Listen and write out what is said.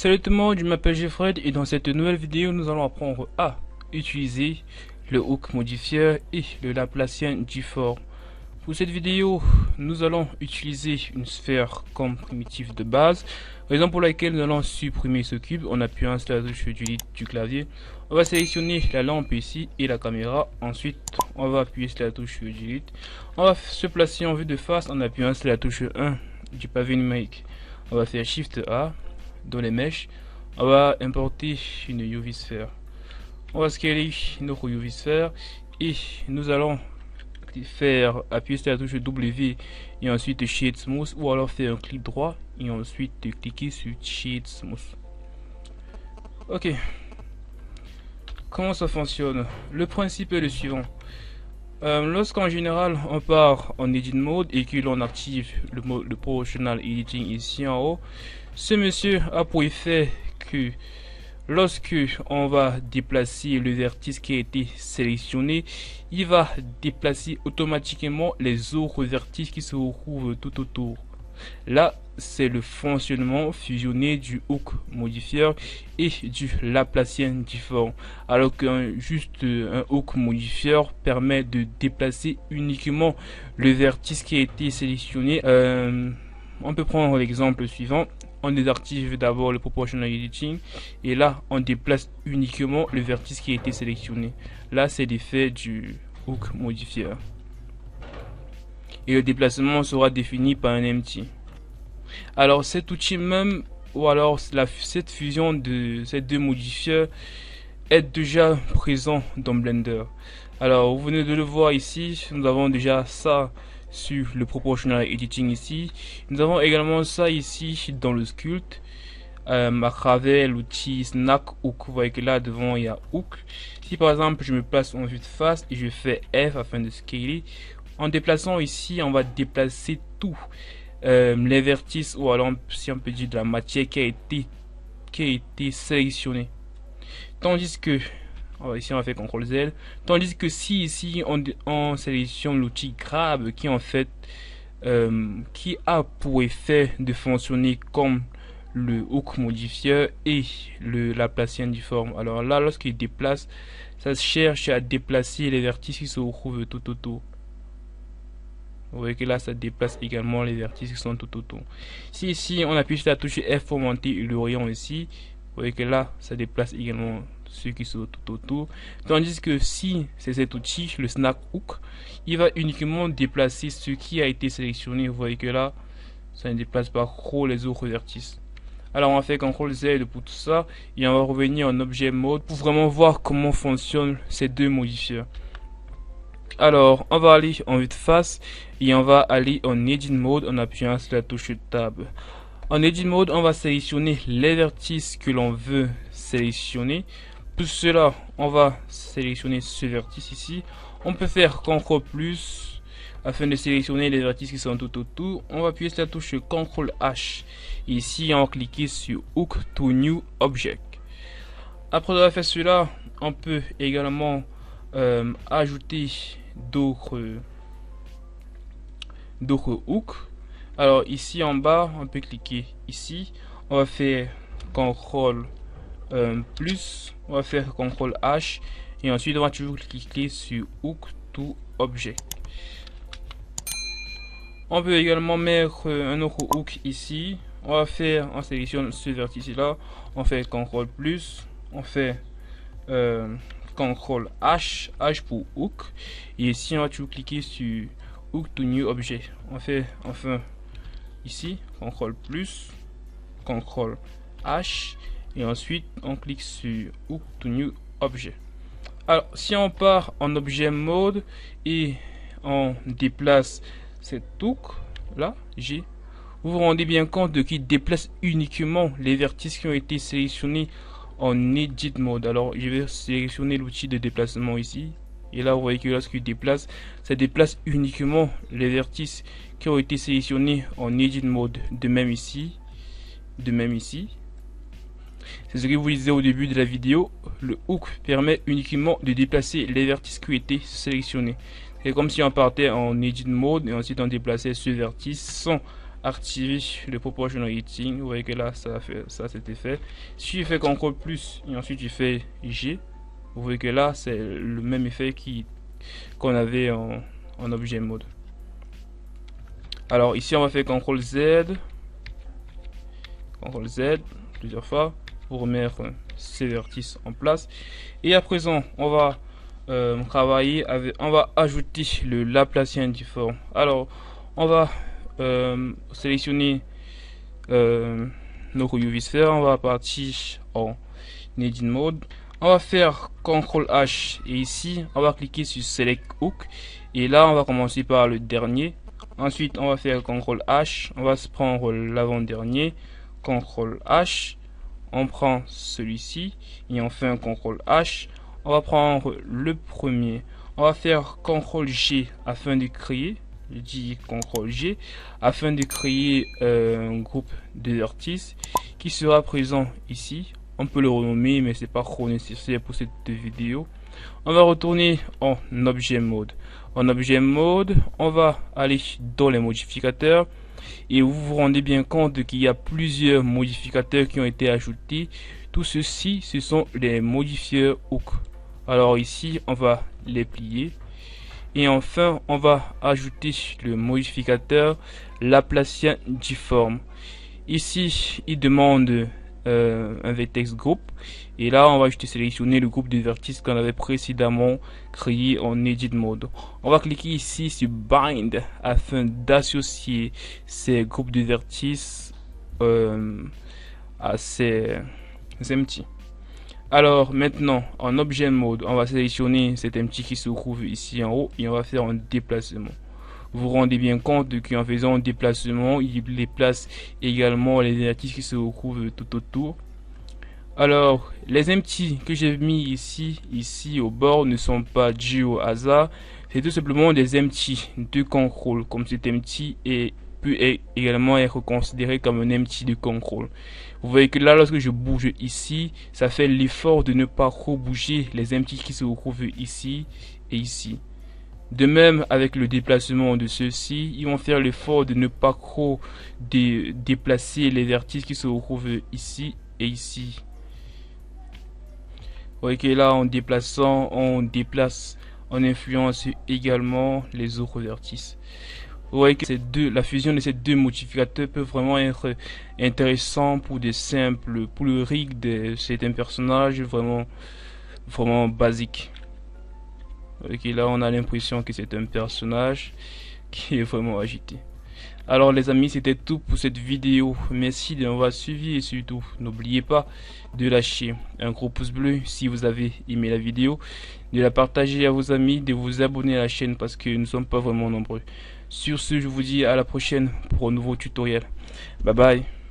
Salut tout le monde, je m'appelle Jeffred et dans cette nouvelle vidéo nous allons apprendre à utiliser le hook modifier et le Laplacien difforme. Pour cette vidéo, nous allons utiliser une sphère comme primitive de base, raison pour laquelle nous allons supprimer ce cube en appuyant sur la touche du clavier. On va sélectionner la lampe ici et la caméra. Ensuite, on va appuyer sur la touche delete. On va se placer en vue de face en appuyant sur la touche 1 du pavé numérique. On va faire Shift A dans les mèches. On va importer une UV sphère. On va scaler notre UV sphère et nous allons faire appuyer sur la touche W et ensuite Shade Smooth, ou alors faire un clic droit et ensuite cliquer sur Shade Smooth. Ok, comment ça fonctionne? Le principe est le suivant. Lorsqu'en général on part en edit mode et que l'on active le mode de proportional editing ici en haut, ce monsieur a pour effet que lorsque on va déplacer le vertice qui a été sélectionné, il va déplacer automatiquement les autres vertices qui se retrouvent tout autour. Là, c'est le fonctionnement fusionné du hook modifier et du Laplacien difforme, alors qu'un hook modifier permet de déplacer uniquement le vertice qui a été sélectionné. On peut prendre l'exemple suivant. On désactive d'abord le proportional editing et là on déplace uniquement le vertice qui a été sélectionné. Là c'est l'effet du hook modifier et le déplacement sera défini par un empty. Alors cet outil même, ou alors cette fusion de ces deux modifiers est déjà présent dans Blender. Alors vous venez de le voir ici, nous avons déjà ça sur le proportional editing ici. Nous avons également ça ici dans le sculpt à travers l'outil snack hook. Vous voyez que là devant il y a hook. Si par exemple je me place en vue de face et je fais F afin de scaler, en déplaçant ici on va déplacer tout les vertices, ou alors si on peut dire de la matière qui a été sélectionnée. Tandis que ici on va faire CTRL Z, tandis que si ici on sélectionne l'outil grab qui en fait qui a pour effet de fonctionner comme le hook modifier et le Laplacien difforme. Alors là, lorsqu'il déplace, ça cherche à déplacer les vertices qui se retrouvent tout autour. Vous voyez que là ça déplace également les vertices qui sont tout autour. Si ici on appuie sur la touche F pour monter le rayon ici, vous voyez que là ça déplace également ceux qui sont tout autour. Tandis que si c'est cet outil, le snack hook, il va uniquement déplacer ce qui a été sélectionné. Vous voyez que là ça ne déplace pas trop les autres vertices. Alors on va faire CTRL Z pour tout ça et on va revenir en objet mode pour vraiment voir comment fonctionnent ces deux modifiers. Alors on va aller en vue de face et on va aller en edit mode en appuyant sur la touche tab. En edit mode, on va sélectionner les vertices que l'on veut sélectionner. Pour cela, on va sélectionner ce vertice ici. On peut faire CTRL plus afin de sélectionner les vertices qui sont tout autour. On va appuyer sur la touche CTRL H. Ici, on va cliquer sur Hook to New Object. Après avoir fait cela, on peut également ajouter d'autres hooks. Alors ici en bas, on peut cliquer ici. On va faire CTRL plus, on va faire CTRL H et ensuite on va toujours cliquer sur Hook to Object. On peut également mettre un autre hook ici. On sélectionne ce vertice là, on fait CTRL plus, on fait CTRL H, H pour hook, et ici on va toujours cliquer sur Hook to New Object. On fait enfin ici CTRL plus, CTRL H et ensuite on clique sur Hook to New Object. Alors si on part en objet mode et on déplace cette hook là, G, vous vous rendez bien compte de qu'il déplace uniquement les vertices qui ont été sélectionnés en edit mode. Alors je vais sélectionner l'outil de déplacement ici et là vous voyez que lorsqu'il déplace, ça déplace uniquement les vertices qui ont été sélectionnés en edit mode. De même ici, c'est ce que vous disais au début de la vidéo, le hook permet uniquement de déplacer les vertices qui ont été sélectionnés. C'est comme si on partait en edit mode et ensuite on déplaçait ce vertice sans activer le proportional heating. Vous voyez que là ça c'était fait. Si je fais CTRL plus et ensuite je fais G, vous voyez que là c'est le même effet qu'on avait en objet mode. Alors ici on va faire CTRL Z plusieurs fois pour remettre ces vertices en place. Et à présent on va travailler avec, on va ajouter le Laplacien difforme. Alors on va sélectionner nos UV Sphere, on va partir en Edit Mode, on va faire CTRL H et ici on va cliquer sur Select Hook et là on va commencer par le dernier. Ensuite on va faire CTRL H, on va se prendre l'avant-dernier, CTRL H, on prend celui-ci et on fait un CTRL H, on va prendre le premier, on va faire CTRL G afin de créer, je dis CTRL G, afin de créer un groupe de vertices qui sera présent ici. On peut le renommer mais c'est pas trop nécessaire pour cette vidéo. On va retourner en objet mode. En objet mode, on va aller dans les modificateurs et vous vous rendez bien compte qu'il y a plusieurs modificateurs qui ont été ajoutés. Tout ceci, ce sont les modifieurs hook. Alors ici, on va les plier. Et enfin, on va ajouter le modificateur Laplacien difforme. Ici, il demande un vertex group. Et là, on va juste sélectionner le groupe de vertices qu'on avait précédemment créé en Edit Mode. On va cliquer ici sur Bind afin d'associer ces groupes de vertices à ces empty. Alors maintenant en objet mode, on va sélectionner cet empty qui se trouve ici en haut et on va faire un déplacement. Vous vous rendez bien compte qu'en faisant un déplacement, il déplace également les vertices qui se trouvent tout autour. Alors les empty que j'ai mis ici au bord ne sont pas dus au hasard, c'est tout simplement des empty de contrôle, comme cet empty peut également être considéré comme un empty de contrôle. Vous voyez que là, lorsque je bouge ici, ça fait l'effort de ne pas trop bouger les empty qui se retrouvent ici et ici. De même avec le déplacement de ceux-ci, ils vont faire l'effort de ne pas trop déplacer les vertices qui se retrouvent ici et ici. Vous voyez que là, en déplaçant, on influence également les autres vertices. Vous voyez que la fusion de ces deux modificateurs peut vraiment être intéressant pour pour le rig de certains personnages vraiment basique. Ok, là on a l'impression que c'est un personnage qui est vraiment agité. Alors les amis, c'était tout pour cette vidéo. Merci de m'avoir suivi et surtout n'oubliez pas de lâcher un gros pouce bleu si vous avez aimé la vidéo, de la partager à vos amis, de vous abonner à la chaîne parce que nous ne sommes pas vraiment nombreux. Sur ce, je vous dis à la prochaine pour un nouveau tutoriel. Bye bye.